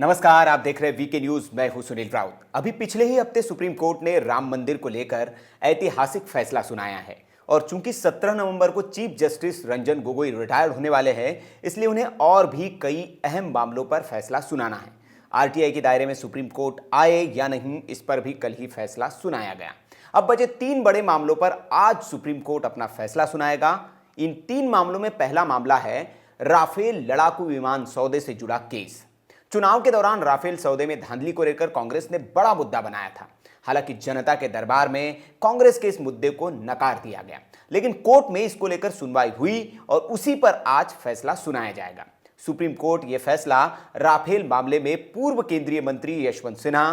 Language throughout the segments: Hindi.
नमस्कार, आप देख रहे हैं वीके न्यूज। मैं हूं सुनील राउत। अभी पिछले ही हफ्ते सुप्रीम कोर्ट ने राम मंदिर को लेकर ऐतिहासिक फैसला सुनाया है और चूंकि 17 नवंबर को chief justice Ranjan Gogoi retired होने वाले हैं, इसलिए उन्हें और भी कई अहम मामलों पर फैसला सुनाना है। आरटीआई के दायरे में सुप्रीम कोर्ट आए या नहीं, इस पर भी कल ही फैसला सुनाया गया। अब बचे 3 बड़े मामलों पर आज सुप्रीम कोर्ट अपना फैसला सुनाएगा। इन 3 मामलों में पहला मामला है राफेल लड़ाकू विमान सौदे से जुड़ा केस। चुनाव के दौरान राफेल सौदे में धांधली को लेकर कांग्रेस ने बड़ा मुद्दा बनाया था। हालांकि जनता के दरबार में कांग्रेस के इस मुद्दे को नकार दिया गया, लेकिन कोर्ट में इसको लेकर सुनवाई हुई और उसी पर आज फैसला सुनाया जाएगा। सुप्रीम कोर्ट यह फैसला राफेल मामले में पूर्व केंद्रीय मंत्री यशवंत सिन्हा,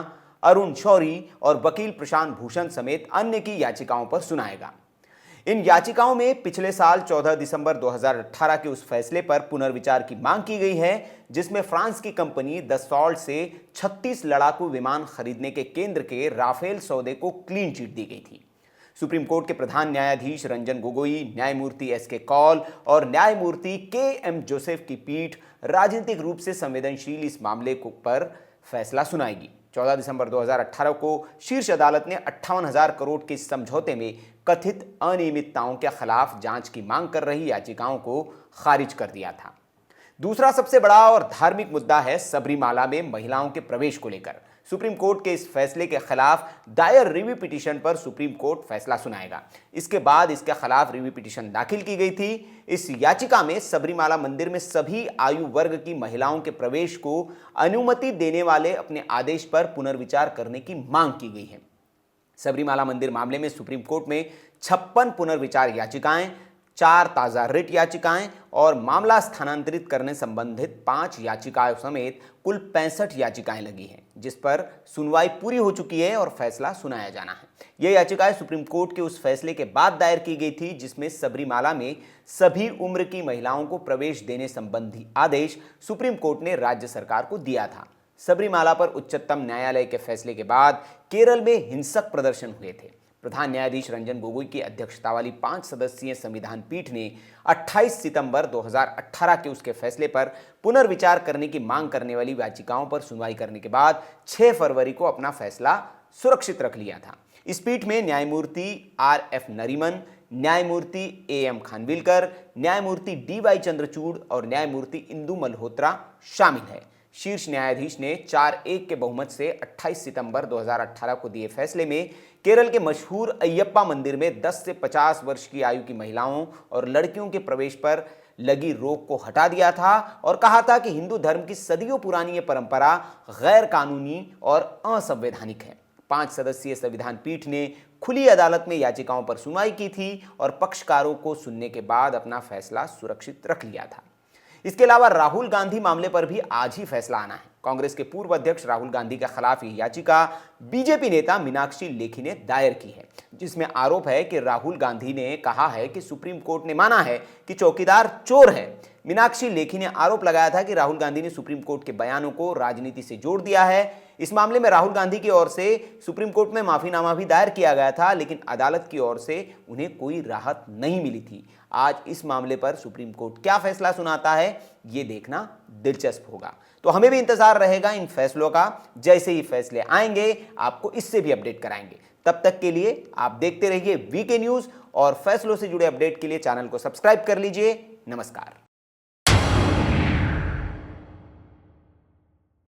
अरुण शौरी और वकील प्रशांत भूषण समेत अन्य की याचिकाओं पर सुनाएगा। इन याचिकाओं में पिछले साल 14 दिसंबर 2018 के उस फैसले पर पुनर्विचार की मांग की गई है, जिसमें फ्रांस की कंपनी दसॉल्ट से 36 लड़ाकू विमान खरीदने के केंद्र के राफेल सौदे को क्लीन चिट दी गई थी। सुप्रीम कोर्ट के प्रधान न्यायाधीश रंजन गोगोई, न्यायमूर्ति एस.के. कौल और न्यायमूर्ति के.एम. जोसेफ की पीठ राजनीतिक रूप से संवेदनशील इस मामले पर फैसला सुनाएगी। 14 दिसंबर 2018 को शीर्ष अदालत ने 58,000 करोड़ के समझौते में कथित अनियमितताओं के खिलाफ जांच की मांग कर रही याचिकाओं को खारिज कर दिया था। दूसरा सबसे बड़ा और धार्मिक मुद्दा है सबरीमाला में महिलाओं के प्रवेश को लेकर। सुप्रीम कोर्ट के इस फैसले के खिलाफ दायर रिव्यू पिटीशन पर सुप्रीम कोर्ट फैसला सुनाएगा। इसके बाद इसके खिलाफ रिव्यू पिटीशन दाखिल की गई थी। इस याचिका में सबरीमाला मंदिर में सभी आयु वर्ग की महिलाओं के प्रवेश को अनुमति देने वाले अपने आदेश पर पुनर्विचार करने की मांग की गई है। सबरीमाला मंदिर मामले में सुप्रीम कोर्ट में 56 पुनर्विचार याचिकाएं, 4 ताजा रिट याचिकाएं और मामला स्थानांतरित करने संबंधित 5 याचिकाओं समेत कुल 65 याचिकाएं लगी हैं, जिस पर सुनवाई पूरी हो चुकी है और फैसला सुनाया जाना है। ये याचिकाएं सुप्रीम कोर्ट के उस फैसले के बाद दायर की गई थी, जिसमें सबरीमाला में सभी उम्र की महिलाओं को प्रवेश देने संबंधी आदेश सुप्रीम कोर्ट ने राज्य सरकार को दिया था। सबरीमाला पर उच्चतम न्यायालय के फैसले के बाद केरल में हिंसक प्रदर्शन हुए थे। प्रधान न्यायाधीश रंजन गोगोई की अध्यक्षता वाली 5 सदस्यीय संविधान पीठ ने 28 सितंबर 2018 के उसके फैसले पर पुनर्विचार करने की मांग करने वाली याचिकाओं पर सुनवाई करने के बाद 6 फरवरी को अपना फैसला सुरक्षित रख लिया था। इस पीठ में न्यायमूर्ति R.F. नरीमन, न्यायमूर्ति A.M. खानविलकर, न्यायमूर्ति D.Y. चंद्रचूड़ और न्यायमूर्ति इंदु मल्होत्रा शामिल है। शीर्ष न्यायाधीश ने 4-1 के बहुमत से 28 सितंबर 2018 को दिए फैसले में केरल के मशहूर अयप्पा मंदिर में 10 से 50 वर्ष की आयु की महिलाओं और लड़कियों के प्रवेश पर लगी रोक को हटा दिया था और कहा था कि हिंदू धर्म की सदियों पुरानी ये परंपरा गैर कानूनी और असंवैधानिक है। 5 सदस्यीय संविधान पीठ ने खुली अदालत में याचिकाओं पर सुनवाई की थी और पक्षकारों को सुनने के बाद अपना फैसला सुरक्षित रख लिया था। इसके अलावा राहुल गांधी मामले पर भी आज ही फैसला आना है। कांग्रेस के पूर्व अध्यक्ष राहुल गांधी के खिलाफ यह याचिका बीजेपी नेता मीनाक्षी लेखी ने दायर की है, जिसमें आरोप है कि राहुल गांधी ने कहा है कि सुप्रीम कोर्ट ने माना है कि चौकीदार चोर है। मीनाक्षी लेखी ने आरोप लगाया था कि राहुल गांधी ने सुप्रीम कोर्ट के बयानों को राजनीति से जोड़ दिया है। इस मामले में राहुल गांधी की ओर से सुप्रीम कोर्ट में माफीनामा भी दायर किया गया था, लेकिन अदालत की ओर से उन्हें कोई राहत नहीं मिली थी। आज इस मामले पर सुप्रीम कोर्ट क्या फैसला सुनाता है, ये देखना दिलचस्प होगा। तो हमें भी इंतजार रहेगा इन फैसलों का। जैसे ही फैसले आएंगे आपको इससे भी अपडेट कराएंगे। तब तक के लिए आप देखते रहिए वीके न्यूज और फैसलों से जुड़े अपडेट के लिए चैनल को सब्सक्राइब कर लीजिए। नमस्कार।